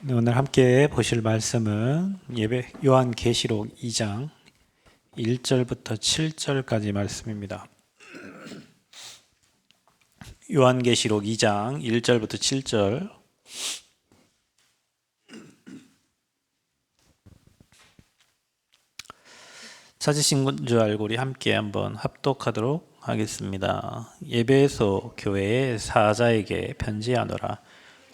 네, 오늘 함께 보실 말씀은 요한계시록 2장 1절부터 7절까지 말씀입니다. 요한계시록 2장 1절부터 7절. 찾으신 줄 알고 우리 함께 한번 합독하도록 하겠습니다. 예배소 교회의 사자에게 편지하노라.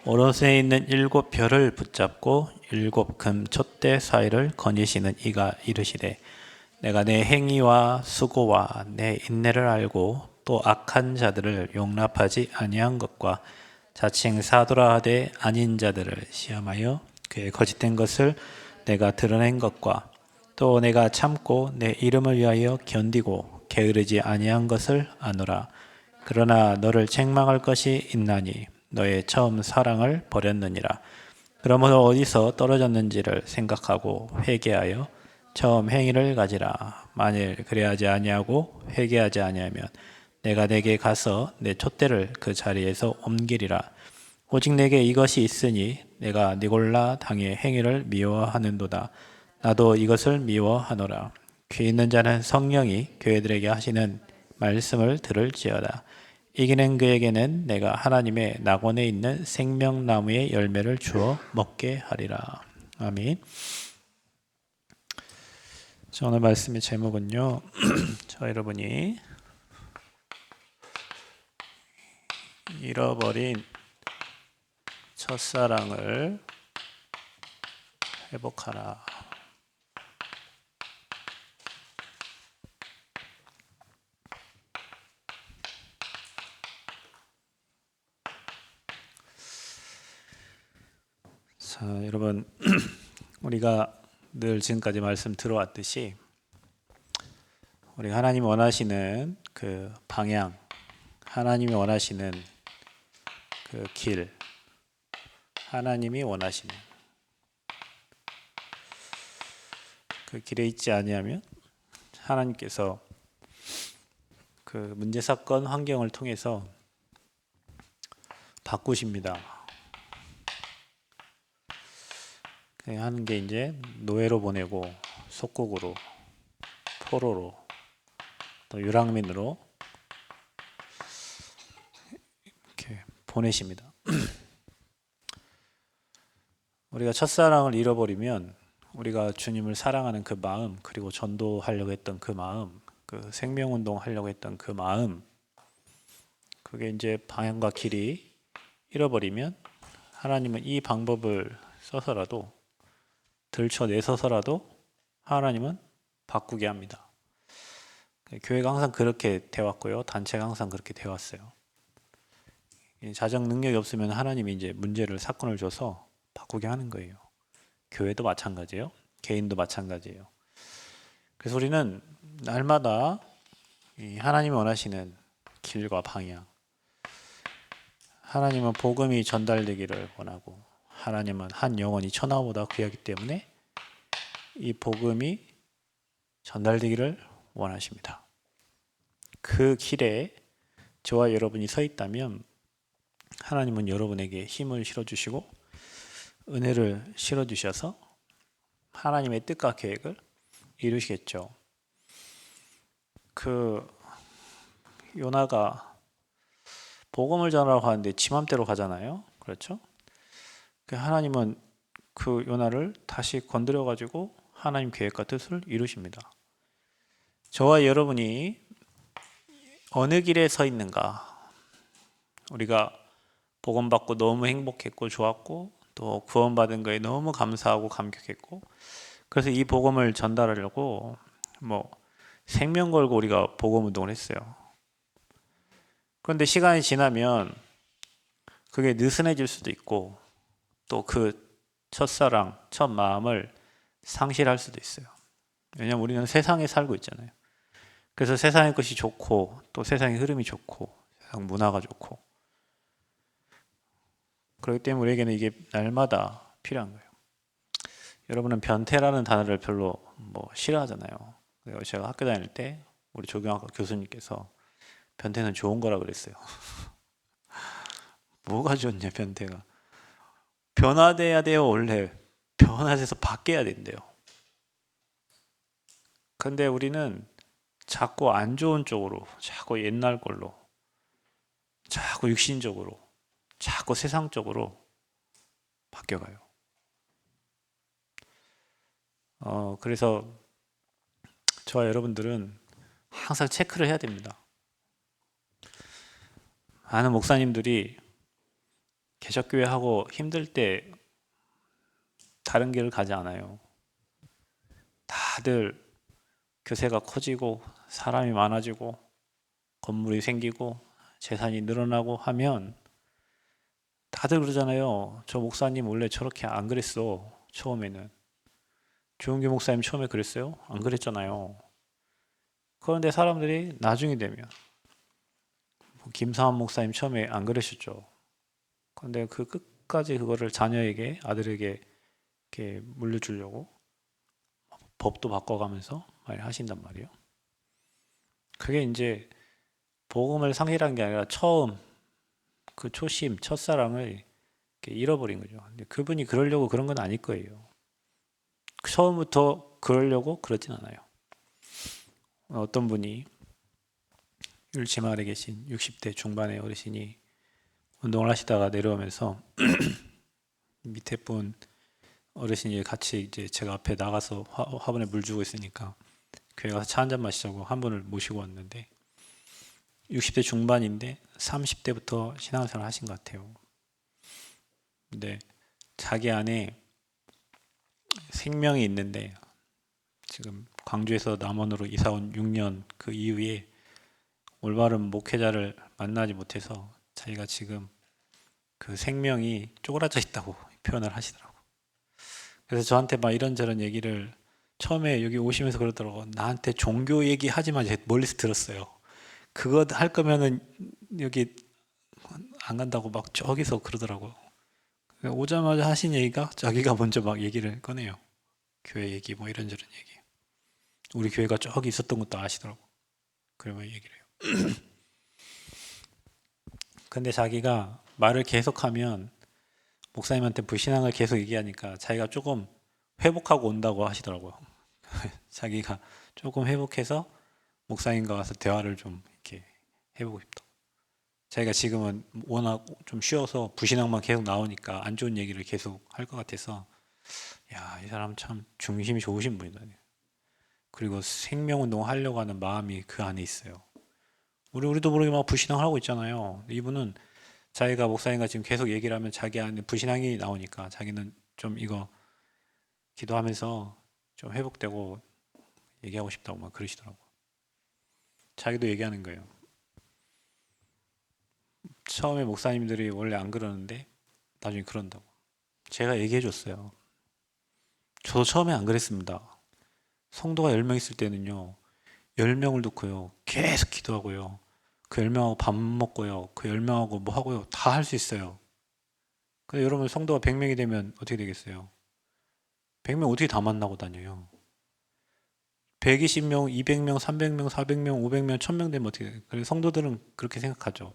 오롯에 있는 7별을 붙잡고 7금 촛대 사이를 거니시는 이가 이르시되, 내가 내 행위와 수고와 내 인내를 알고 또 악한 자들을 용납하지 아니한 것과 자칭 사도라 하되 아닌 자들을 시험하여 그의 거짓된 것을 내가 드러낸 것과 또 내가 참고 내 이름을 위하여 견디고 게으르지 아니한 것을 아노라. 그러나 너를 책망할 것이 있나니 너의 처음 사랑을 버렸느니라. 그러므로 어디서 떨어졌는지를 생각하고 회개하여 처음 행위를 가지라. 만일 그래하지 아니하고 회개하지 아니하면 내가 내게 가서 내 촛대를 그 자리에서 옮기리라. 오직 내게 이것이 있으니 내가 니골라 당의 행위를 미워하는도다. 나도 이것을 미워하노라. 귀 있는 자는 성령이 교회들에게 하시는 말씀을 들을지어다. 이기는 그에게는 내가 하나님의 낙원에 있는 생명나무의 열매를 주어 먹게 하리라. 아멘. 오늘 말씀의 제목은요, 저 여러분이 잃어버린 첫사랑을 회복하라. 자, 여러분, 우리가 늘 지금까지 말씀 들어왔듯이 우리 하나님 원하시는 그 방향, 하나님이 원하시는 그 길, 하나님이 원하시는 그 길에 있지 아니하면 하나님께서 그 문제 사건 환경을 통해서 바꾸십니다. 하는 게 이제 노예로 보내고 속국으로, 포로로, 또 유랑민으로 이렇게 보내십니다. 우리가 첫사랑을 잃어버리면 우리가 주님을 사랑하는 그 마음, 그리고 전도하려고 했던 그 마음, 그 생명운동 하려고 했던 그 마음, 그게 이제 방향과 길이 잃어버리면 하나님은 이 방법을 써서라도 들춰내서서라도 하나님은 바꾸게 합니다. 교회가 항상 그렇게 되었고요. 단체가 항상 그렇게 되었어요. 자정 능력이 없으면 하나님이 이제 문제를 사건을 줘서 바꾸게 하는 거예요. 교회도 마찬가지예요. 개인도 마찬가지예요. 그래서 우리는 날마다 하나님이 원하시는 길과 방향, 하나님은 복음이 전달되기를 원하고 하나님은 한 영혼이 천하보다 귀하기 때문에 이 복음이 전달되기를 원하십니다. 그 길에 저와 여러분이 서 있다면 하나님은 여러분에게 힘을 실어주시고 은혜를 실어주셔서 하나님의 뜻과 계획을 이루시겠죠. 그 요나가 복음을 전하라고 하는데 지 맘대로 가잖아요. 그렇죠? 하나님은 그 요나를 다시 건드려 가지고 하나님 계획과 뜻을 이루십니다. 저와 여러분이 어느 길에 서 있는가? 우리가 복음 받고 너무 행복했고 좋았고 또 구원받은 거에 너무 감사하고 감격했고 그래서 이 복음을 전달하려고 뭐 생명 걸고 우리가 복음 운동을 했어요. 그런데 시간이 지나면 그게 느슨해질 수도 있고 또 그 첫사랑, 첫 마음을 상실할 수도 있어요. 왜냐하면 우리는 세상에 살고 있잖아요. 그래서 세상의 것이 좋고 또 세상의 흐름이 좋고 세상 문화가 좋고 그렇기 때문에 우리에게는 이게 날마다 필요한 거예요. 여러분은 변태라는 단어를 별로 싫어하잖아요. 제가 학교 다닐 때 우리 조경학과 교수님께서 변태는 좋은 거라 그랬어요. 뭐가 좋냐 변태가. 변화돼야 돼요. 원래 변화돼서 바뀌어야 된대요. 근데 우리는 자꾸 안 좋은 쪽으로, 자꾸 옛날 걸로, 자꾸 육신적으로, 자꾸 세상적으로 바뀌어가요. 그래서 저와 여러분들은 항상 체크를 해야 됩니다. 많은 목사님들이 개척교회 하고 힘들 때 다른 길을 가지 않아요. 다들 교세가 커지고 사람이 많아지고 건물이 생기고 재산이 늘어나고 하면 다들 그러잖아요. 저 목사님 원래 저렇게 안 그랬어. 처음에는. 조은규 목사님 처음에 그랬어요? 안 그랬잖아요. 그런데 사람들이 나중에 되면 김사환 목사님 처음에 안 그러셨죠. 그런데 그 끝까지 그거를 자녀에게, 아들에게 이렇게 물려주려고 법도 바꿔가면서 많이 하신단 말이에요. 그게 이제 복음을 상실한 게 아니라 처음 그 초심, 첫사랑을 이렇게 잃어버린 거죠. 근데 그분이 그러려고 그런 건 아닐 거예요. 처음부터 그러려고 그러진 않아요. 어떤 분이 율치 마을에 계신 60대 중반의 어르신이 운동을 하시다가 내려오면서 밑에 분 어르신이 같이 이제 제가 앞에 나가서 화분에 물 주고 있으니까 교회 가서 차 한잔 마시자고 한 분을 모시고 왔는데 60대 중반인데 30대부터 신앙생활 하신 것 같아요. 근데 자기 안에 생명이 있는데 지금 광주에서 남원으로 이사 온 6년 그 이후에 올바른 목회자를 만나지 못해서 자기가 지금 그 생명이 쪼그라져 있다고 표현을 하시더라고. 그래서 저한테 막 이런저런 얘기를 처음에 여기 오시면서 그러더라고. 나한테 종교 얘기 하지 마. 제가 멀리서 들었어요. 그거 할 거면은 여기 안 간다고 막 저기서 그러더라고요. 오자마자 하신 얘기가 자기가 먼저 막 얘기를 꺼내요. 교회 얘기 뭐 이런저런 얘기. 우리 교회가 저기 있었던 것도 아시더라고. 그러면 얘기를 해요. 근데 자기가 말을 계속하면 목사님한테 불신앙을 계속 얘기하니까 자기가 조금 회복하고 온다고 하시더라고요. 자기가 조금 회복해서 목사님과 와서 대화를 좀 이렇게 해보고 싶다. 자기가 지금은 워낙 좀 쉬어서 불신앙만 계속 나오니까 안 좋은 얘기를 계속 할 것 같아서 야, 이 사람 참 중심이 좋으신 분이다. 그리고 생명운동 하려고 하는 마음이 그 안에 있어요. 우리도 모르게 막 불신앙을 하고 있잖아요. 이분은 자기가 목사님과 지금 계속 얘기를 하면 자기 안에 불신앙이 나오니까 자기는 좀 이거 기도하면서 좀 회복되고 얘기하고 싶다고 막 그러시더라고요. 자기도 얘기하는 거예요. 처음에 목사님들이 원래 안 그러는데 나중에 그런다고. 제가 얘기해 줬어요. 저도 처음에 안 그랬습니다. 성도가 10명 있을 때는요. 10명을 놓고요. 계속 기도하고요. 그 10명하고 밥 먹고요. 그 10명하고 뭐 하고요. 다 할 수 있어요. 근데 여러분 성도가 100명이 되면 어떻게 되겠어요? 100명 어떻게 다 만나고 다녀요? 120명, 200명, 300명, 400명, 500명, 1000명 되면 어떻게 돼요? 그래서 성도들은 그렇게 생각하죠.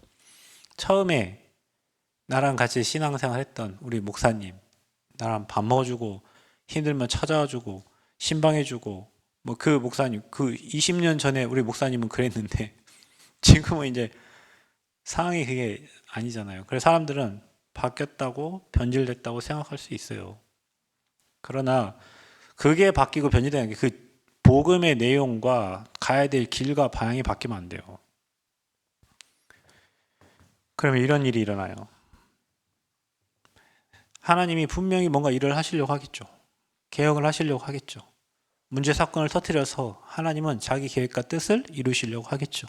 처음에 나랑 같이 신앙생활 했던 우리 목사님, 나랑 밥 먹어주고 힘들면 찾아와주고 신방해주고 뭐 그 목사님, 그 20년 전에 우리 목사님은 그랬는데 지금은 이제 상황이 그게 아니잖아요. 그래서 사람들은 바뀌었다고 변질됐다고 생각할 수 있어요. 그러나 그게 바뀌고 변질되는 게 그 복음의 내용과 가야 될 길과 방향이 바뀌면 안 돼요. 그러면 이런 일이 일어나요. 하나님이 분명히 뭔가 일을 하시려고 하겠죠. 개혁을 하시려고 하겠죠. 문제 사건을 터뜨려서 하나님은 자기 계획과 뜻을 이루시려고 하겠죠.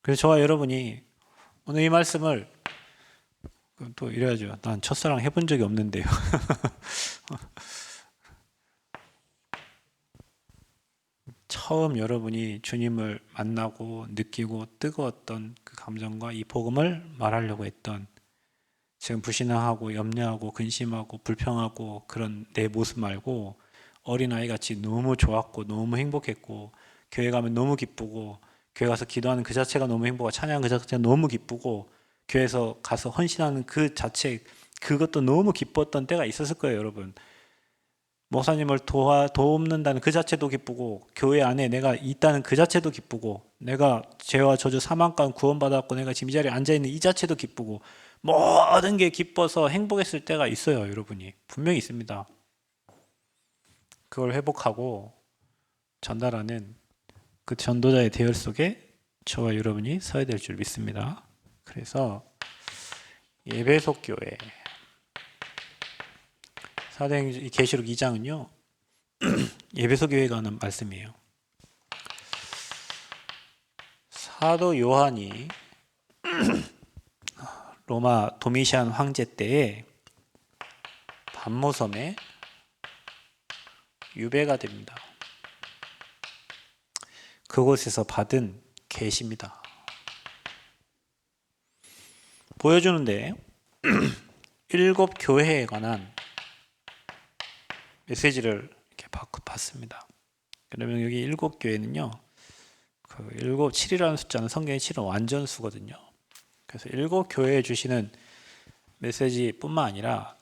그래서 저와 여러분이 오늘 이 말씀을 또 이래야죠. 난 첫사랑 해본 적이 없는데요. 처음 여러분이 주님을 만나고 느끼고 뜨거웠던 그 감정과 이 복음을 말하려고 했던 지금 불신앙하고 염려하고 근심하고 불평하고 그런 내 모습 말고 어린아이 같이 너무 좋았고 너무 행복했고 교회 가면 너무 기쁘고 교회 가서 기도하는 그 자체가 너무 행복하고 찬양하는 그 자체가 너무 기쁘고 교회에서 가서 헌신하는 그 자체 그것도 너무 기뻤던 때가 있었을 거예요, 여러분. 목사님을 돕는다는 그 자체도 기쁘고, 교회 안에 내가 있다는 그 자체도 기쁘고, 내가 죄와 저주 사망감 구원받았고 내가 지금 이 자리에 앉아있는 이 자체도 기쁘고, 모든 게 기뻐서 행복했을 때가 있어요, 여러분이. 분명히 있습니다. 그걸 회복하고 전달하는 그 전도자의 대열 속에 저와 여러분이 서야 될 줄 믿습니다. 그래서 에베소 교회 사도행전 계시록 2장은요 에베소 교회에 관한 말씀이에요. 사도 요한이 로마 도미시안 황제 때에 반모섬에 유배가 됩니다. 그곳에서 받은 계시입니다. 보여주는데 7 교회에 관한 메시지를 이렇게 받습니다. 그러면 여기 7 교회는요, 그 7이라는 숫자는 성경의 7은 완전수거든요. 그래서 7 교회에 주시는 메시지뿐만 아니라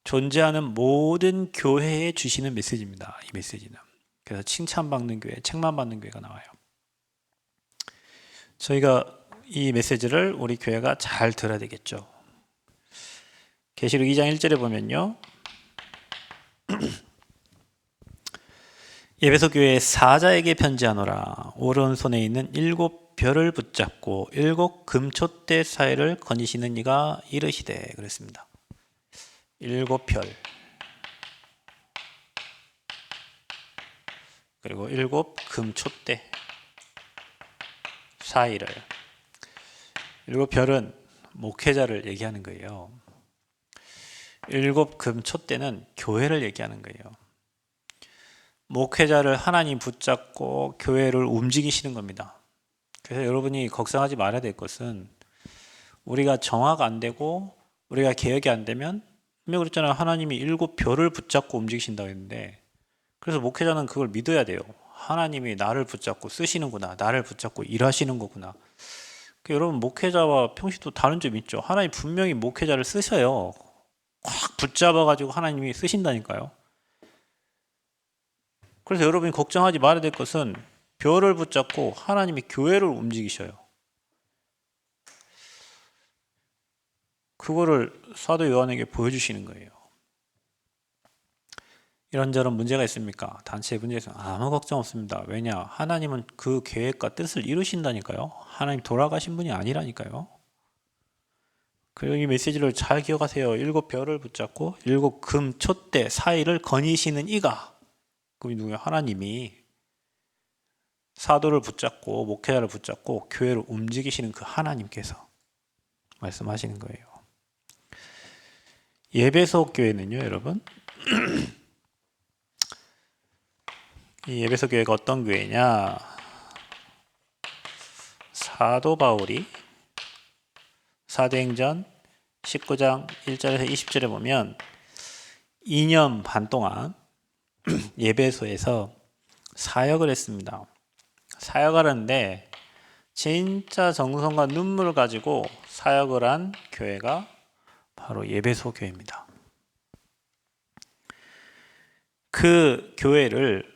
존재하는 모든 교회에 주시는 메시지입니다. 이 메시지는. 그래서 칭찬받는 교회, 책만 받는 교회가 나와요. 저희가 이 메시지를 우리 교회가 잘 들어야 되겠죠. 계시록 2장 1절에 보면요, 에베소 교회 사자에게 편지하노라. 오른손에 있는 7 별을 붙잡고 7 금촛대 사이를 거니시는 이가 이르시되, 그랬습니다. 7 별, 그리고 7 금촛대 사이를. 7 별은 목회자를 얘기하는 거예요. 7 금촛대는 교회를 얘기하는 거예요. 목회자를 하나님 붙잡고 교회를 움직이시는 겁니다. 그래서 여러분이 걱정하지 말아야 될 것은, 우리가 정화가 안 되고 우리가 개혁이 안 되면, 분명히 그랬잖아요. 하나님이 7 별을 붙잡고 움직이신다고 했는데, 그래서 목회자는 그걸 믿어야 돼요. 하나님이 나를 붙잡고 쓰시는구나, 나를 붙잡고 일하시는 거구나. 여러분, 목회자와 평시도 다른 점이 있죠. 하나님 분명히 목회자를 쓰셔요. 확 붙잡아가지고 하나님이 쓰신다니까요. 그래서 여러분이 걱정하지 말아야 될 것은, 별을 붙잡고 하나님이 교회를 움직이셔요. 그거를 사도 요한에게 보여주시는 거예요. 이런저런 문제가 있습니까? 단체의 문제가 있으면 아무 걱정 없습니다. 왜냐? 하나님은 그 계획과 뜻을 이루신다니까요. 하나님 돌아가신 분이 아니라니까요. 그리고 이 메시지를 잘 기억하세요. 7 별을 붙잡고 7 금촛대 사이를 거니시는 이가, 그분이 누구예요? 하나님이 사도를 붙잡고 목회자를 붙잡고 교회를 움직이시는 그 하나님께서 말씀하시는 거예요. 에베소 교회는요, 여러분, 이 에베소 교회가 어떤 교회냐? 사도 바울이 사도행전 19장 1절에서 20절에 보면 2년 반 동안 에베소에서 사역을 했습니다. 사역을 하는데 진짜 정성과 눈물을 가지고 사역을 한 교회가 바로 에베소 교회입니다. 그 교회를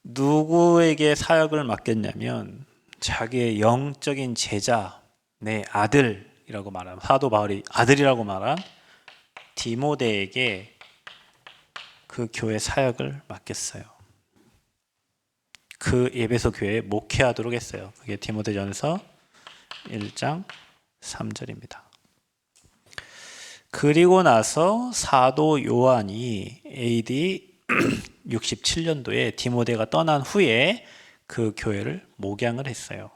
누구에게 사역을 맡겼냐면, 자기의 영적인 제자, 내 아들이라고 말한, 사도 바울이 아들이라고 말한 디모데에게 그 교회 사역을 맡겼어요. 그 에베소 교회에 목회하도록 했어요. 그게 디모데전서 1장 3절입니다. 그리고 나서 사도 요한이 AD 67년도에 디모데가 떠난 후에 그 교회를 목양을 했어요.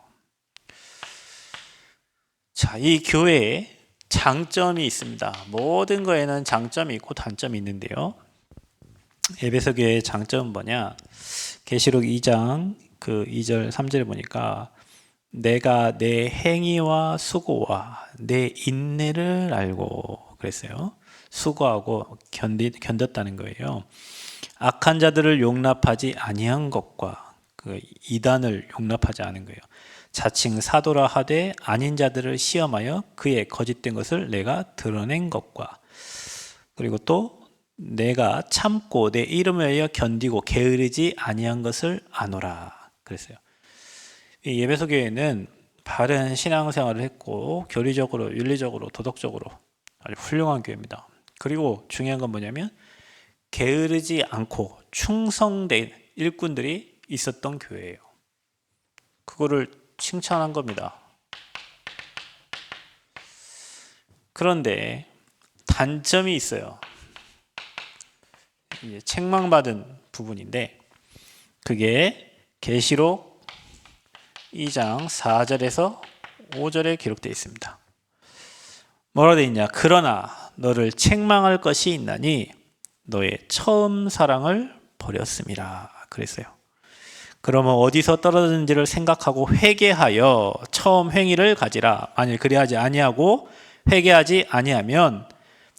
자, 이 교회에 장점이 있습니다. 모든 거에는 장점이 있고 단점이 있는데요. 에베소 교회의 장점은 뭐냐? 계시록 2장 그 2절 3절에 보니까, 내가 내 행위와 수고와 내 인내를 알고, 그랬어요. 수고하고 견뎠다는 거예요. 악한 자들을 용납하지 아니한 것과 그 이단을 용납하지 않은 거예요. 자칭 사도라 하되 아닌 자들을 시험하여 그의 거짓된 것을 내가 드러낸 것과, 그리고 또 내가 참고 내 이름을 위하여 견디고 게으르지 아니한 것을 아노라 그랬어요. 이 에베소 교회는 바른 신앙생활을 했고 교리적으로, 윤리적으로, 도덕적으로 아주 훌륭한 교회입니다. 그리고 중요한 건 뭐냐면 게으르지 않고 충성된 일꾼들이 있었던 교회예요. 그거를 칭찬한 겁니다. 그런데 단점이 있어요. 책망받은 부분인데, 그게 계시록 2장 4절에서 5절에 기록되어 있습니다. 뭐라 되어 있냐? 그러나 너를 책망할 것이 있나니 너의 처음 사랑을 버렸음이라 그랬어요. 그러면 어디서 떨어졌는지를 생각하고 회개하여 처음 행위를 가지라. 만일 그리하지 아니하고 회개하지 아니하면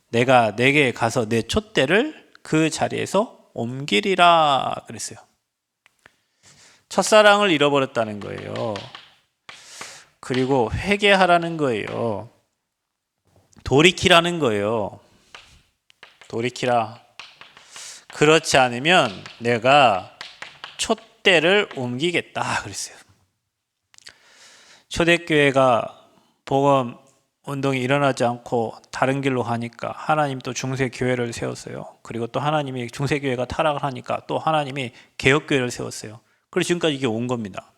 내가 내게 가서 내 촛대를 그 자리에서 옮기리라 그랬어요. 첫사랑을 잃어버렸다는 거예요. 그리고 회개하라는 거예요. 돌이키라는 거예요. 돌이키라. 그렇지 않으면 내가 촛대를 옮기겠다 그랬어요. 초대교회가 복음 운동이 일어나지 않고 다른 길로 가니까 하나님 또 중세교회를 세웠어요. 그리고 또 하나님이 중세교회가 타락을 하니까 또 하나님이 개혁교회를 세웠어요. 그래서 지금까지 이게 온 겁니다.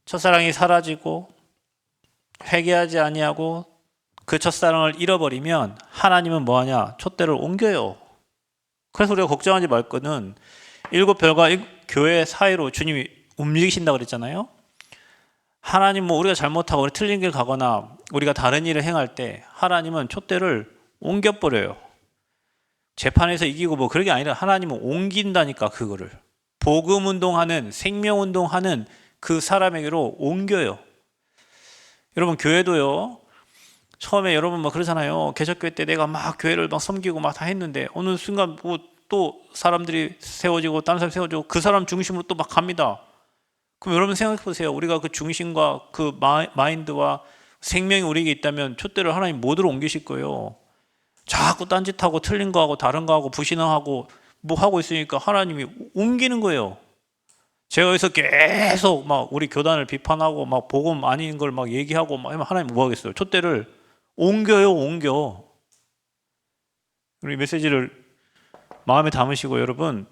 첫사랑이 사라지고 회개하지 아니하고 그 첫사랑을 잃어버리면 하나님은 뭐하냐? 촛대를 옮겨요. 그래서 우리가 걱정하지 말 거는 일곱 별과 교회 사이로 주님이 움직이신다고 그랬잖아요. 하나님 우리가 잘못하고 우리 틀린 길 가거나 우리가 다른 일을 행할 때 하나님은 촛대를 옮겨버려요. 재판에서 이기고 뭐 그런 게 아니라 하나님은 옮긴다니까. 그거를 복음 운동하는, 생명 운동하는 그 사람에게로 옮겨요. 여러분 교회도요, 처음에 여러분 막 그러잖아요. 개척교회 때 내가 막 교회를 막 섬기고 막 다 했는데 어느 순간 뭐 또 사람들이 세워지고 다른 사람 세워지고 그 사람 중심으로 또 막 갑니다. 그럼 여러분 생각해 보세요. 우리가 그 중심과 그 마인드와 생명이 우리에게 있다면 촛대를 하나님 뭐대로 옮기실 거예요. 자꾸 딴짓하고 틀린 거 하고 다른 거 하고 부신앙하고 뭐 하고 있으니까 하나님이 옮기는 거예요. 제가 여기서 계속 막 우리 교단을 비판하고 막 복음 아닌 걸 막 얘기하고 막 하나님 뭐 하겠어요? 촛대를 옮겨요, 옮겨. 우리 메시지를 마음에 담으시고 여러분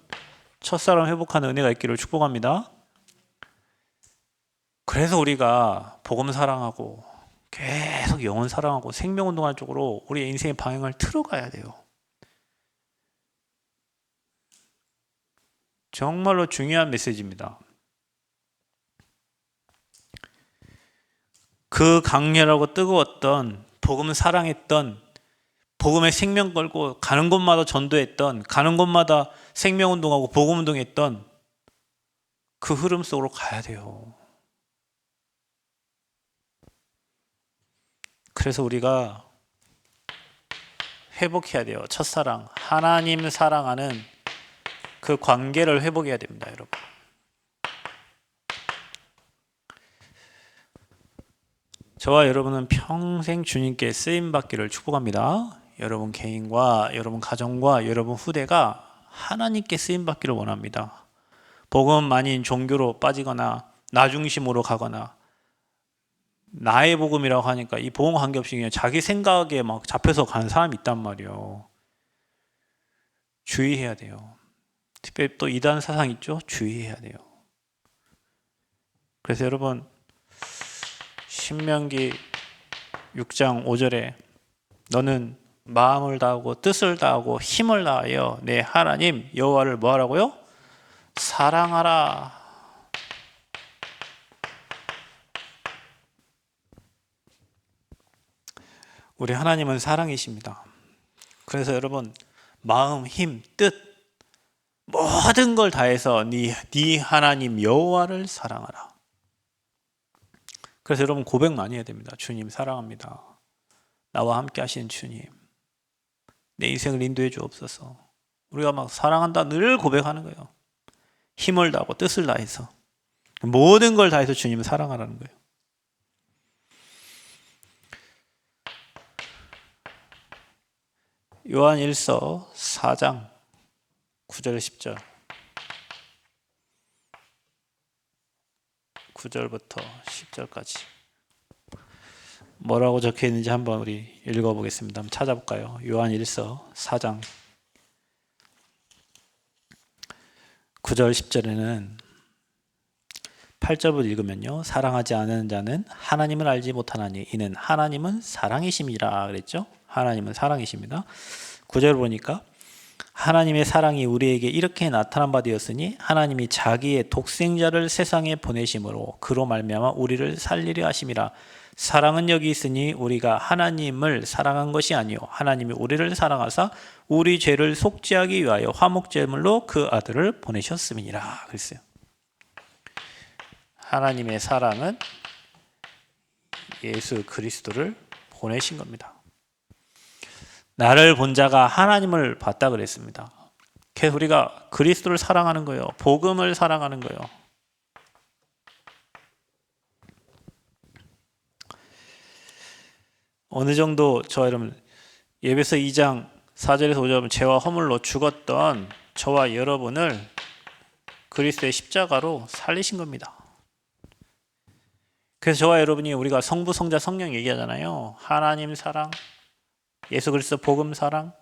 첫사랑 회복하는 은혜가 있기를 축복합니다. 그래서 우리가 복음 사랑하고 계속 영혼 사랑하고 생명운동하는 쪽으로 우리의 인생의 방향을 틀어가야 돼요. 정말로 중요한 메시지입니다. 그 강렬하고 뜨거웠던 복음 사랑했던, 복음에 생명 걸고 가는 곳마다 전도했던, 가는 곳마다 생명운동하고 복음운동했던 그 흐름 속으로 가야 돼요. 그래서 우리가 회복해야 돼요. 첫사랑, 하나님 사랑하는 그 관계를 회복해야 됩니다, 여러분. 저와 여러분은 평생 주님께 쓰임받기를 축복합니다. 여러분 개인과 여러분 가정과 여러분 후대가 하나님께 쓰임받기를 원합니다. 복음 아닌 종교로 빠지거나 나 중심으로 가거나 나의 복음이라고 하니까 이 복음 관계없이 그냥 자기 생각에 막 잡혀서 가는 사람이 있단 말이에요. 주의해야 돼요. 특별히 또 이단 사상 있죠? 주의해야 돼요. 그래서 여러분 신명기 6장 5절에 너는 마음을 다하고 뜻을 다하고 힘을 다하여 내 하나님 여호와를 뭐하라고요? 사랑하라. 우리 하나님은 사랑이십니다. 그래서 여러분 마음, 힘, 뜻 모든 걸 다해서 네 하나님 여호와를 사랑하라. 그래서 여러분 고백 많이 해야 됩니다. 주님 사랑합니다. 나와 함께 하시는 주님, 내 인생을 인도해 주옵소서. 우리가 막 사랑한다 늘 고백하는 거예요. 힘을 다하고 뜻을 다해서. 모든 걸 다해서 주님을 사랑하라는 거예요. 요한 1서 4장 9절 10절 9절부터 10절까지 뭐라고 적혀 있는지 한번 우리 읽어보겠습니다. 한번 찾아볼까요? 요한 1서 4장 9절 10절에는 8절부터 읽으면요, 사랑하지 않은 자는 하나님을 알지 못하나니 이는 하나님은 사랑이심이라 그랬죠. 하나님은 사랑이십니다. 9절 보니까 하나님의 사랑이 우리에게 이렇게 나타난 바 되었으니 하나님이 자기의 독생자를 세상에 보내심으로 그로 말미암아 우리를 살리려 하심이라. 사랑은 여기 있으니 우리가 하나님을 사랑한 것이 아니요 하나님이 우리를 사랑하사 우리 죄를 속죄하기 위하여 화목제물로 그 아들을 보내셨음이니라 그랬어요. 하나님의 사랑은 예수 그리스도를 보내신 겁니다. 나를 본 자가 하나님을 봤다 그랬습니다. 그래서 우리가 그리스도를 사랑하는 거예요. 복음을 사랑하는 거예요. 어느 정도 저 여러분 예배서 2장 4절에서 5절 죄와 허물로 죽었던 저와 여러분을 그리스도의 십자가로 살리신 겁니다. 그래서 저와 여러분이 우리가 성부, 성자, 성령 얘기하잖아요. 하나님 사랑, 예수 그리스도 복음 사랑,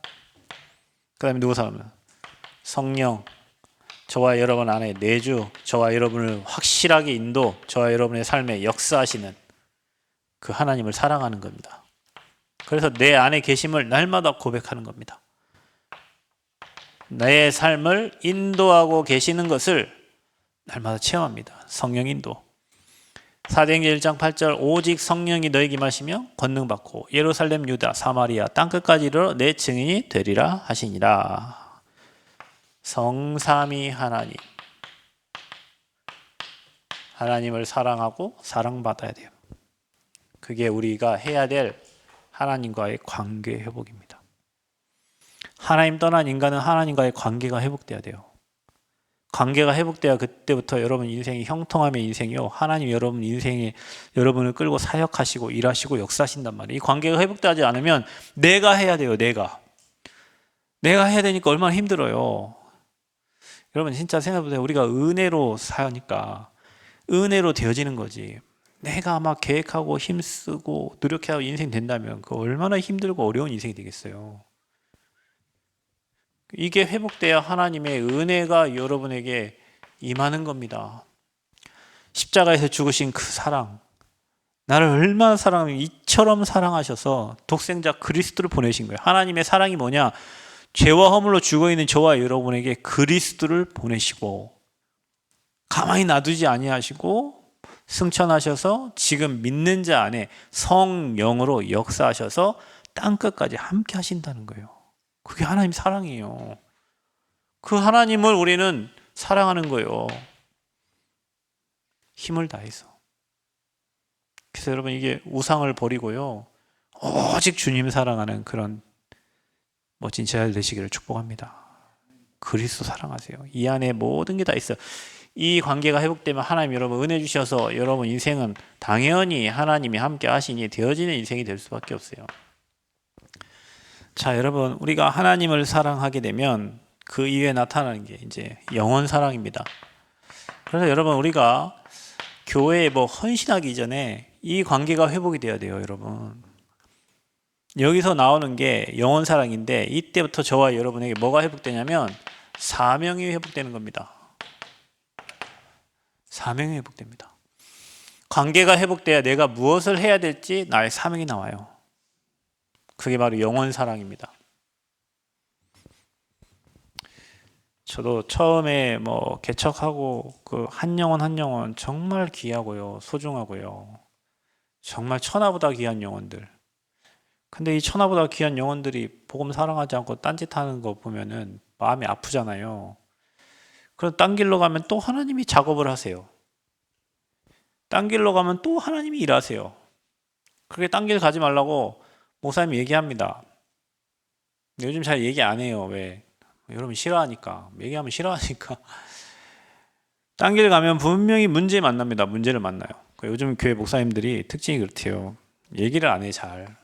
그 다음에 누구 사랑이요? 성령, 저와 여러분 안에 내주, 저와 여러분을 확실하게 인도, 저와 여러분의 삶에 역사하시는 그 하나님을 사랑하는 겁니다. 그래서 내 안에 계심을 날마다 고백하는 겁니다. 내 삶을 인도하고 계시는 것을 날마다 체험합니다. 성령 인도. 사도행전 1장 8절 오직 성령이 너에게 임하시며 권능 받고 예루살렘 유다 사마리아 땅끝까지 이르러 내 증인이 되리라 하시니라. 성삼위 하나님, 하나님을 사랑하고 사랑받아야 돼요. 그게 우리가 해야 될 하나님과의 관계 회복입니다. 하나님 떠난 인간은 하나님과의 관계가 회복돼야 돼요. 관계가 회복돼야 그때부터 여러분 인생이 형통함의 인생이요, 하나님 여러분 인생에 여러분을 끌고 사역하시고 일하시고 역사하신단 말이에요. 이 관계가 회복되지 않으면 내가 해야 돼요. 내가 해야 되니까 얼마나 힘들어요. 여러분 진짜 생각해보세요. 우리가 은혜로 사니까 은혜로 되어지는 거지, 내가 막 계획하고 힘쓰고 노력해서 인생 된다면 그 얼마나 힘들고 어려운 인생이 되겠어요. 이게 회복돼야 하나님의 은혜가 여러분에게 임하는 겁니다. 십자가에서 죽으신 그 사랑, 나를 얼마나 사랑하면 이처럼 사랑하셔서 독생자 그리스도를 보내신 거예요. 하나님의 사랑이 뭐냐? 죄와 허물로 죽어있는 저와 여러분에게 그리스도를 보내시고 가만히 놔두지 아니하시고 승천하셔서 지금 믿는 자 안에 성령으로 역사하셔서 땅끝까지 함께 하신다는 거예요. 그게 하나님 사랑이에요. 그 하나님을 우리는 사랑하는 거예요. 힘을 다해서. 그래서 여러분 이게 우상을 버리고요, 오직 주님 사랑하는 그런 멋진 제자들 되시기를 축복합니다. 그리스도 사랑하세요. 이 안에 모든 게 다 있어요. 이 관계가 회복되면 하나님 여러분 은혜 주셔서 여러분 인생은 당연히 하나님이 함께 하시니 되어지는 인생이 될 수밖에 없어요. 자, 여러분 우리가 하나님을 사랑하게 되면 그 이후에 나타나는 게 이제 영원 사랑입니다. 그래서 여러분 우리가 교회에 헌신하기 전에 이 관계가 회복이 돼야 돼요. 여러분 여기서 나오는 게 영원 사랑인데 이때부터 저와 여러분에게 뭐가 회복되냐면 사명이 회복되는 겁니다. 사명이 회복됩니다. 관계가 회복돼야 내가 무엇을 해야 될지 나의 사명이 나와요. 그게 바로 영원 사랑입니다. 저도 처음에 개척하고 그 한 영혼 한 영혼 정말 귀하고요, 소중하고요, 정말 천하보다 귀한 영혼들. 근데 이 천하보다 귀한 영혼들이 복음 사랑하지 않고 딴짓하는 거 보면은 마음이 아프잖아요. 그럼 딴 길로 가면 또 하나님이 작업을 하세요. 딴 길로 가면 또 하나님이 일하세요. 그렇게 딴 길 가지 말라고 목사님이 얘기합니다. 요즘 잘 얘기 안 해요. 왜? 여러분 싫어하니까. 얘기하면 싫어하니까. 딴 길 가면 분명히 문제 만납니다. 문제를 만나요. 요즘 교회 목사님들이 특징이 그렇대요. 얘기를 안 해, 잘.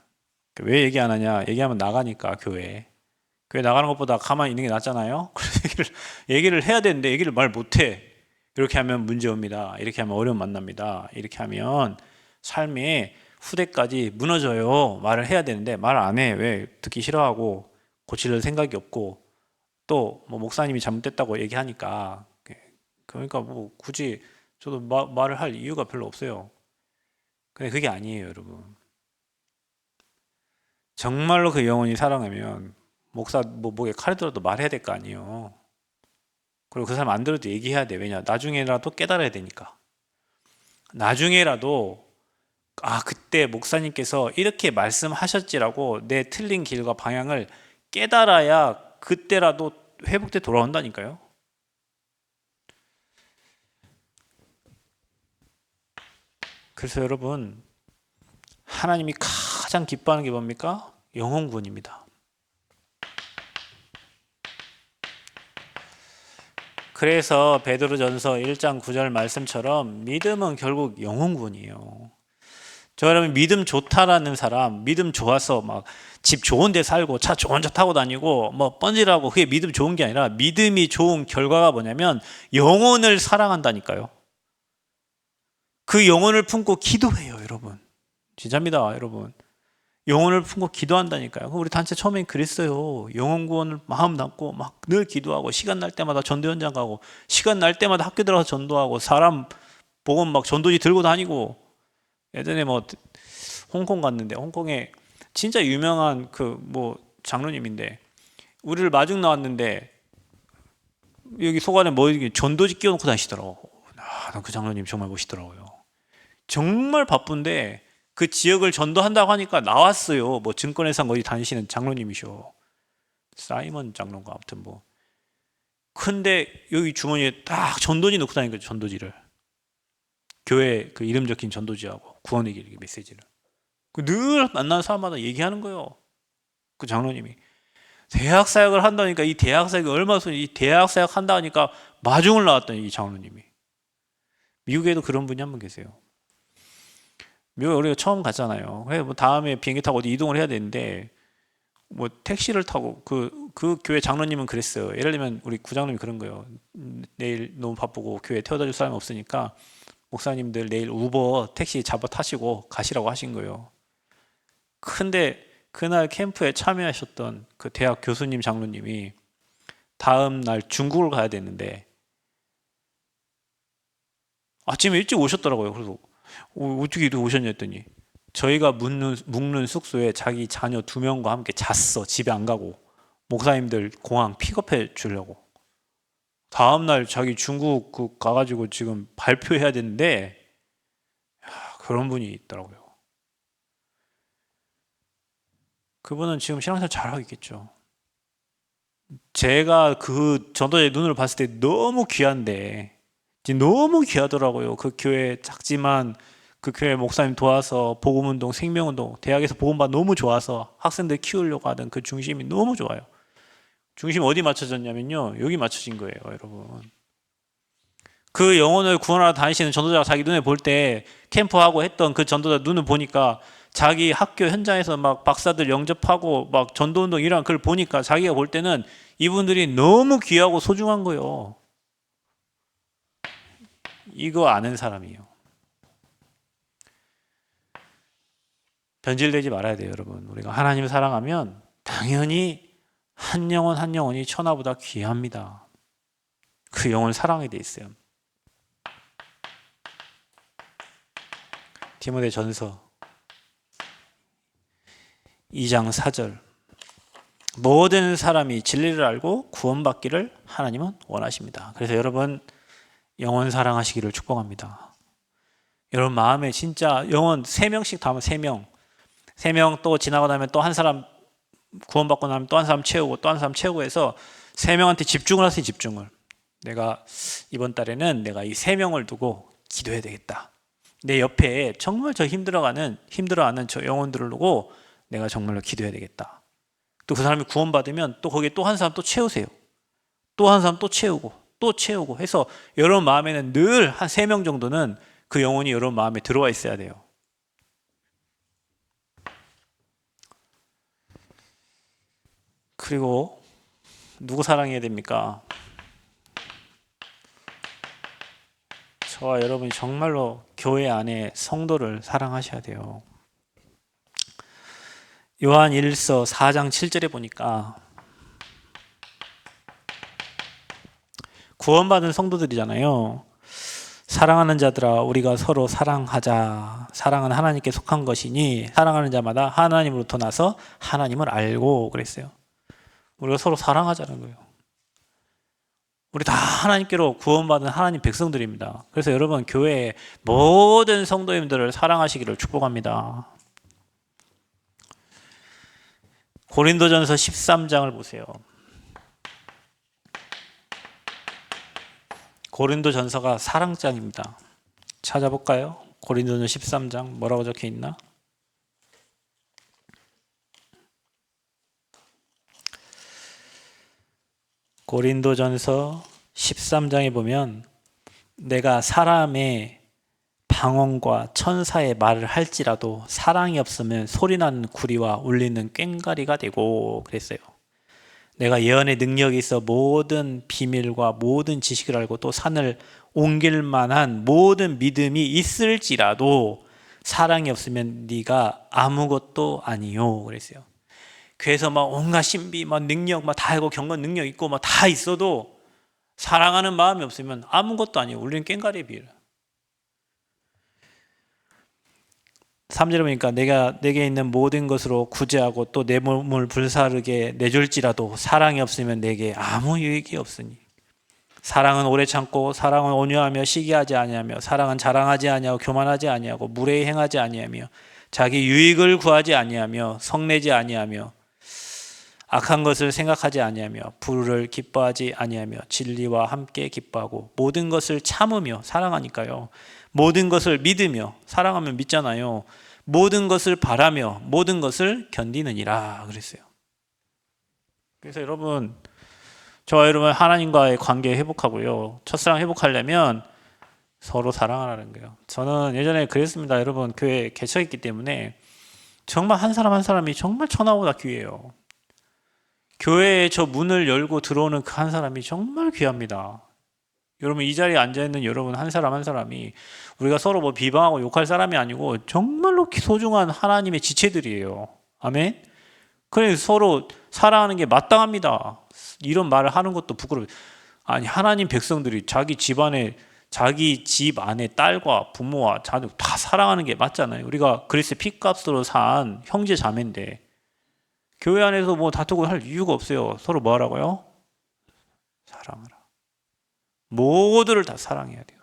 왜 얘기 안 하냐? 얘기하면 나가니까, 교회 나가는 것보다 가만히 있는 게 낫잖아요. 그래서 얘기를 해야 되는데 얘기를 말 못해. 이렇게 하면 문제 옵니다. 이렇게 하면 어려움 만납니다. 이렇게 하면 삶의 후대까지 무너져요. 말을 해야 되는데 말 안 해. 왜? 듣기 싫어하고 고칠 생각이 없고 또 뭐 목사님이 잘못됐다고 얘기하니까. 그러니까 뭐 굳이 저도 말을 할 이유가 별로 없어요. 근데 그게 아니에요, 여러분. 정말로 그 영혼이 사랑하면 목사 목에 칼이 들어도 말해야 될 거 아니에요. 그리고 그 사람 안 들어도 얘기해야 돼. 왜냐? 나중에라도 깨달아야 되니까. 나중에라도 그때 목사님께서 이렇게 말씀하셨지라고 내 틀린 길과 방향을 깨달아야 그때라도 회복돼 돌아온다니까요. 그래서 여러분, 하나님이 가장 기뻐하는 게 뭡니까? 영혼 구원입니다. 그래서 베드로전서 1장 9절 말씀처럼 믿음은 결국 영혼 구원이에요. 저 여러분, 믿음 좋다라는 사람, 믿음 좋아서 막 집 좋은 데 살고 차 좋은 차 타고 다니고 뭐 뻔질하고 그게 믿음 좋은 게 아니라 믿음이 좋은 결과가 뭐냐면 영혼을 사랑한다니까요. 그 영혼을 품고 기도해요, 여러분. 진짜입니다, 여러분. 영혼을 품고 기도한다니까요. 우리 단체 처음엔 그랬어요. 영혼 구원을 마음 담고 막 늘 기도하고 시간 날 때마다 전도 현장 가고 시간 날 때마다 학교 들어가서 전도하고 사람 복음 막 전도지 들고 다니고. 예전에 뭐 홍콩 갔는데 홍콩에 진짜 유명한 그 뭐 장로님인데 우리를 마중 나왔는데 여기 속안에 뭐 전도지 끼워놓고 다니시더라고. 그 장로님 정말 멋있더라고요. 정말 바쁜데 그 지역을 전도한다고 하니까 나왔어요. 뭐 증권회사 어디 다니시는 장로님이셔. 사이먼 장로인가 아무튼 뭐. 근데 여기 주머니에 딱 전도지 넣고 다니는 거죠. 전도지를. 교회 그 이름 적힌 전도지하고 구원의 길 메시지를. 늘 만나는 사람마다 얘기하는 거예요. 그 장로님이. 대학 사역을 한다니까 이 대학 사역이 얼마나 이 대학 사역 한다 하니까 마중을 나왔더니 이 장로님이. 미국에도 그런 분이 한 분 계세요. 미국에 우리가 처음 갔잖아요. 그래서 뭐 다음에 비행기 타고 어디 이동을 해야 되는데 뭐 택시를 타고 그 교회 장로님은 그랬어요. 예를 들면 우리 구장로님이 그런 거예요. 내일 너무 바쁘고 교회 태워다 줄 사람이 없으니까 목사님들 내일 우버 택시 잡아 타시고 가시라고 하신 거예요. 근데 그날 캠프에 참여하셨던 그 대학 교수님 장로님이 다음 날 중국을 가야 되는데 아침에 일찍 오셨더라고요. 그래서 어떻게 오셨냐 했더니 저희가 묵는 숙소에 자기 자녀 2명과 함께 잤어. 집에 안 가고 목사님들 공항 픽업해 주려고. 다음날 자기 중국 가가지고 지금 발표해야 되는데 그런 분이 있더라고요. 그분은 지금 신앙생활 잘하고 있겠죠. 제가 그 전도자의 눈으로 봤을 때 너무 귀한데 너무 귀하더라고요. 그 교회 작지만 그 교회 목사님 도와서 복음운동, 생명운동, 대학에서 복음받아 너무 좋아서 학생들 키우려고 하던 그 중심이 너무 좋아요. 중심 어디 맞춰졌냐면요. 여기 맞춰진 거예요, 여러분. 그 영혼을 구원하러 다니시는 전도자가 자기 눈에 볼 때 캠프하고 했던 그 전도자 눈을 보니까 자기 학교 현장에서 막 박사들 영접하고 막 전도운동 이런 걸 보니까 자기가 볼 때는 이분들이 너무 귀하고 소중한 거예요. 이거 아는 사람이에요. 변질되지 말아야 돼요, 여러분. 우리가 하나님을 사랑하면 당연히 한 영혼 한 영혼이 천하보다 귀합니다. 그 영혼을 사랑하게 돼 있어요. 디모데 전서 2장 4절 모든 사람이 진리를 알고 구원받기를 하나님은 원하십니다. 그래서 여러분 영혼 사랑하시기를 축복합니다. 여러분 마음에 진짜 영혼 3명씩 담으면 3명 또 지나고 나면 또 한 사람 구원받고 나면 또 한 사람 채우고 또 한 사람 채우고 해서 3명한테 집중을 하세요. 집중을. 내가 이번 달에는 내가 이 3명을 두고 기도해야 되겠다. 내 옆에 정말 저 힘들어하는 저 영혼들을 두고 내가 정말로 기도해야 되겠다. 또 그 사람이 구원받으면 또 거기에 또 한 사람 또 채우세요. 또 한 사람 또 채우고 또 채우고 해서 여러분 마음에는 늘 한 3명 정도는 그 영혼이 여러분 마음에 들어와 있어야 돼요. 그리고 누구 사랑해야 됩니까? 저와 여러분이 정말로 교회 안에 성도를 사랑하셔야 돼요. 요한 1서 4장 7절에 보니까 구원받은 성도들이잖아요. 사랑하는 자들아 우리가 서로 사랑하자. 사랑은 하나님께 속한 것이니 사랑하는 자마다 하나님으로부터 나서 하나님을 알고 그랬어요. 우리가 서로 사랑하자는 거예요. 우리 다 하나님께로 구원받은 하나님 백성들입니다. 그래서 여러분 교회의 모든 성도님들을 사랑하시기를 축복합니다. 고린도전서 13장을 보세요. 고린도전서가 사랑장입니다. 찾아볼까요? 고린도전서 13장 뭐라고 적혀 있나? 고린도전서 13장에 보면 내가 사람의 방언과 천사의 말을 할지라도 사랑이 없으면 소리나는 구리와 울리는 꽹과리가 되고 그랬어요. 내가 예언의 능력이 있어 모든 비밀과 모든 지식을 알고 또 산을 옮길 만한 모든 믿음이 있을지라도 사랑이 없으면 네가 아무것도 아니요 그랬어요. 그래서 막 온갖 신비, 막 능력, 막 다 알고 경건 능력 있고 막 다 있어도 사랑하는 마음이 없으면 아무것도 아니에요. 울리는 꽹과리에 비해요. 3절에 보니까 내가 내게 있는 모든 것으로 구제하고 또 내 몸을 불사르게 내줄지라도 사랑이 없으면 내게 아무 유익이 없으니 사랑은 오래 참고 사랑은 온유하며 시기하지 아니하며 사랑은 자랑하지 아니하고 교만하지 아니하고 무례히 행하지 아니하며 자기 유익을 구하지 아니하며 성내지 아니하며 악한 것을 생각하지 아니하며 불의를 기뻐하지 아니하며 진리와 함께 기뻐하고 모든 것을 참으며 사랑하니까요. 모든 것을 믿으며 사랑하면 믿잖아요. 모든 것을 바라며 모든 것을 견디느니라 그랬어요. 그래서 여러분 저와 여러분 하나님과의 관계 회복하고요. 첫사랑 회복하려면 서로 사랑하라는 거예요. 저는 예전에 그랬습니다. 여러분 교회 개척했기 때문에 정말 한 사람 한 사람이 정말 천하보다 귀해요. 교회에 저 문을 열고 들어오는 그 한 사람이 정말 귀합니다. 여러분 이 자리에 앉아있는 여러분 한 사람 한 사람이 우리가 서로 뭐 비방하고 욕할 사람이 아니고 정말로 소중한 하나님의 지체들이에요. 아멘? 그래서 서로 사랑하는 게 마땅합니다. 이런 말을 하는 것도 부끄러워요. 아니 하나님 백성들이 자기 집안에 자기 집 안에 딸과 부모와 자녀 다 사랑하는 게 맞잖아요. 우리가 그리스도의 피값으로 산 형제 자매인데 교회 안에서 뭐 다투고 할 이유가 없어요. 서로 뭐 하라고요? 사랑하라. 모두를 다 사랑해야 돼요.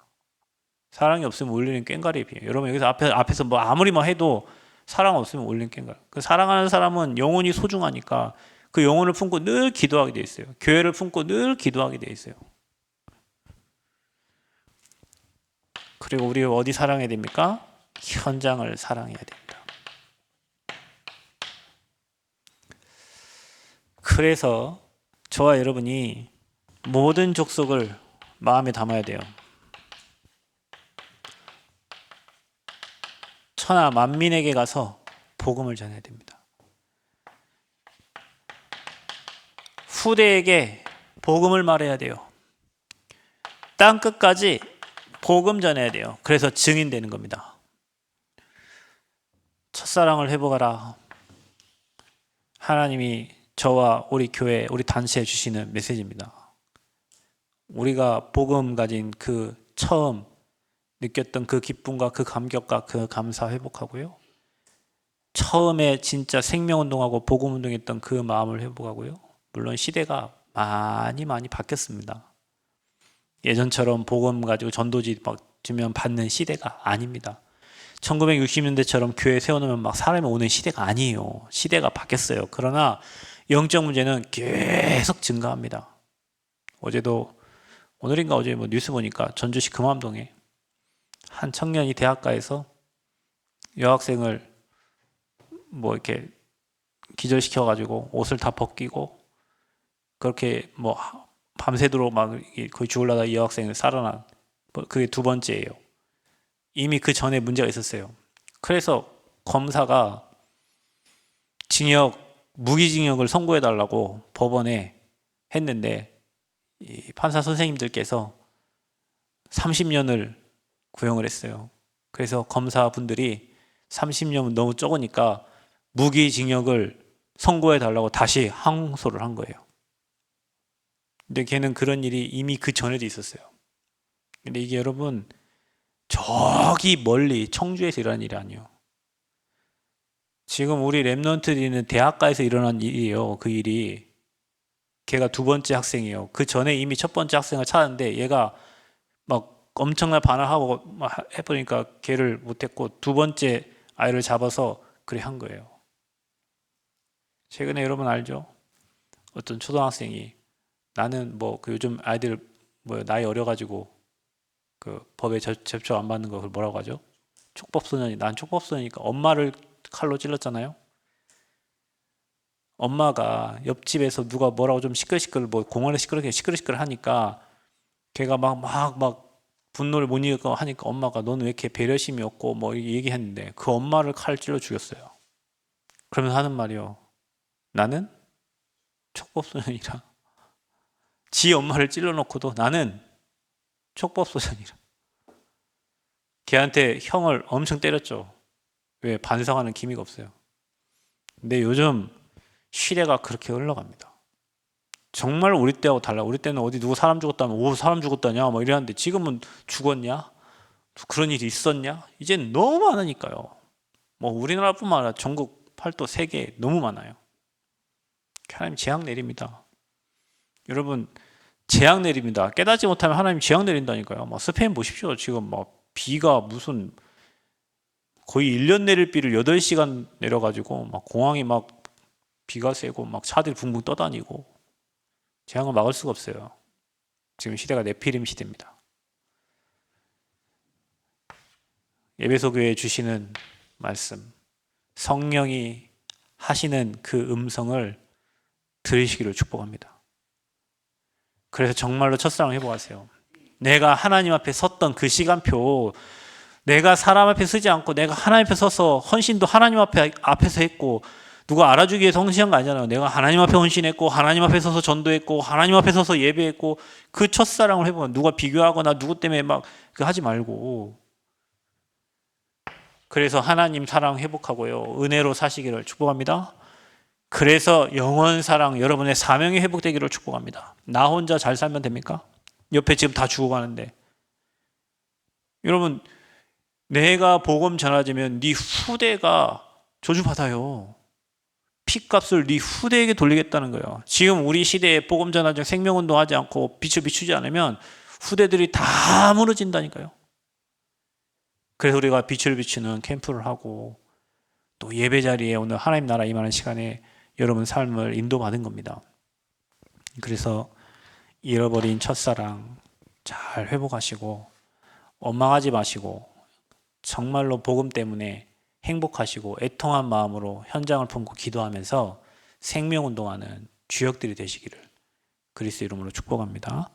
사랑이 없으면 울리는 꽹과리에 비해요. 여러분 여기서 앞에서 뭐 아무리 뭐 해도 사랑 없으면 울리는 꽹과리. 그 사랑하는 사람은 영혼이 소중하니까 그 영혼을 품고 늘 기도하게 돼 있어요. 교회를 품고 늘 기도하게 돼 있어요. 그리고 우리 어디 사랑해야 됩니까? 현장을 사랑해야 됩니다. 그래서 저와 여러분이 모든 족속을 마음에 담아야 돼요. 천하 만민에게 가서 복음을 전해야 됩니다. 후대에게 복음을 말해야 돼요. 땅 끝까지 복음 전해야 돼요. 그래서 증인 되는 겁니다. 첫사랑을 회복하라. 하나님이 저와 우리 교회, 우리 단체에 주시는 메시지입니다. 우리가 복음 가진 그 처음 느꼈던 그 기쁨과 그 감격과 그 감사 회복하고요. 처음에 진짜 생명운동하고 복음운동했던 그 마음을 회복하고요. 물론 시대가 많이 바뀌었습니다. 예전처럼 복음 가지고 전도지 막 주면 받는 시대가 아닙니다. 1960년대처럼 교회 세워놓으면 막 사람이 오는 시대가 아니에요. 시대가 바뀌었어요. 그러나 영적 문제는 계속 증가합니다. 오늘인가 어제 뭐 뉴스 보니까 전주시 금암동에 한 청년이 대학가에서 여학생을 뭐 이렇게 기절시켜가지고 옷을 다 벗기고 그렇게 뭐 밤새도록 막 거의 죽으려다 이 여학생을 살아난, 그게 두 번째예요. 이미 그 전에 문제가 있었어요. 그래서 검사가 무기징역을 선고해달라고 법원에 했는데 이 판사 선생님들께서 30년을 구형을 했어요. 그래서 검사분들이 30년은 너무 적으니까 무기징역을 선고해달라고 다시 항소를 한 거예요. 근데 걔는 그런 일이 이미 그 전에도 있었어요. 근데 이게 여러분 저기 멀리 청주에서 일어난 일이 아니에요. 지금 우리 랩런트들은 대학가에서 일어난 일이에요. 그 일이. 걔가 두 번째 학생이에요. 그 전에 이미 첫 번째 학생을 찾았는데 얘가 막 엄청나게 반항하고 막 해버리니까 걔를 못했고 두 번째 아이를 잡아서 그래 한 거예요. 최근에 여러분 알죠? 어떤 초등학생이 나는 뭐 그 요즘 아이들 뭐 나이 어려가지고 그 법에 접촉 안 받는 거 그걸 뭐라고 하죠? 촉법소년이. 난 촉법소년이니까 엄마를 칼로 찔렀잖아요. 엄마가 옆집에서 누가 뭐라고 좀 시끌시끌 뭐 공원에 시끌시끌 하니까 걔가 막 분노를 못 이기고 하니까 엄마가 너는 왜 이렇게 배려심이 없고 뭐 얘기했는데 그 엄마를 칼 찔러 죽였어요. 그러면서 하는 말이요. 나는 촉법소년이라. 지 엄마를 찔러놓고도 나는 촉법소년이라. 걔한테 형을 엄청 때렸죠. 왜? 반성하는 기미가 없어요. 근데 요즘 시대가 그렇게 흘러갑니다. 정말 우리 때하고 달라. 우리 때는 어디 누구 사람 죽었다면 오 사람 죽었다냐 뭐 이랬는데 지금은 죽었냐? 그런 일이 있었냐? 이젠 너무 많으니까요. 뭐 우리나라뿐만 아니라 전국 팔도 세계 너무 많아요. 하나님 재앙 내립니다. 여러분 재앙 내립니다. 깨닫지 못하면 하나님 재앙 내린다니까요. 막 스페인 보십시오. 지금 막 비가 무슨 거의 1년 내릴 비를 8시간 내려가지고 막 공항이 막 비가 세고 막 차들이 붕붕 떠다니고 재앙을 막을 수가 없어요. 지금 시대가 네피림 시대입니다. 에베소 교회에 주시는 말씀, 성령이 하시는 그 음성을 들으시기를 축복합니다. 그래서 정말로 첫사랑 회복하세요. 내가 하나님 앞에 섰던 그 시간표, 내가 사람 앞에 서지 않고 내가 하나님 앞에 서서 헌신도 하나님 앞에서 했고 누가 알아주기 위해서 헌신한 거 아니잖아요. 내가 하나님 앞에 헌신했고 하나님 앞에 서서 전도했고 하나님 앞에 서서 예배했고 그 첫사랑을 해보면 누가 비교하거나 누구 때문에 막 하지 말고 그래서 하나님 사랑 회복하고요. 은혜로 사시기를 축복합니다. 그래서 영원 사랑 여러분의 사명이 회복되기를 축복합니다. 나 혼자 잘 살면 됩니까? 옆에 지금 다 죽어가는데 여러분 내가 복음 전하자면 네 후대가 저주받아요. 피값을 네 후대에게 돌리겠다는 거예요. 지금 우리 시대에 복음 전하자 생명운동 하지 않고 빛을 비추지 않으면 후대들이 다 무너진다니까요. 그래서 우리가 빛을 비추는 캠프를 하고 또 예배 자리에 오늘 하나님 나라 임하는 시간에 여러분 삶을 인도받은 겁니다. 그래서 잃어버린 첫사랑 잘 회복하시고 원망하지 마시고 정말로 복음 때문에 행복하시고 애통한 마음으로 현장을 품고 기도하면서 생명운동하는 주역들이 되시기를 그리스도 이름으로 축복합니다.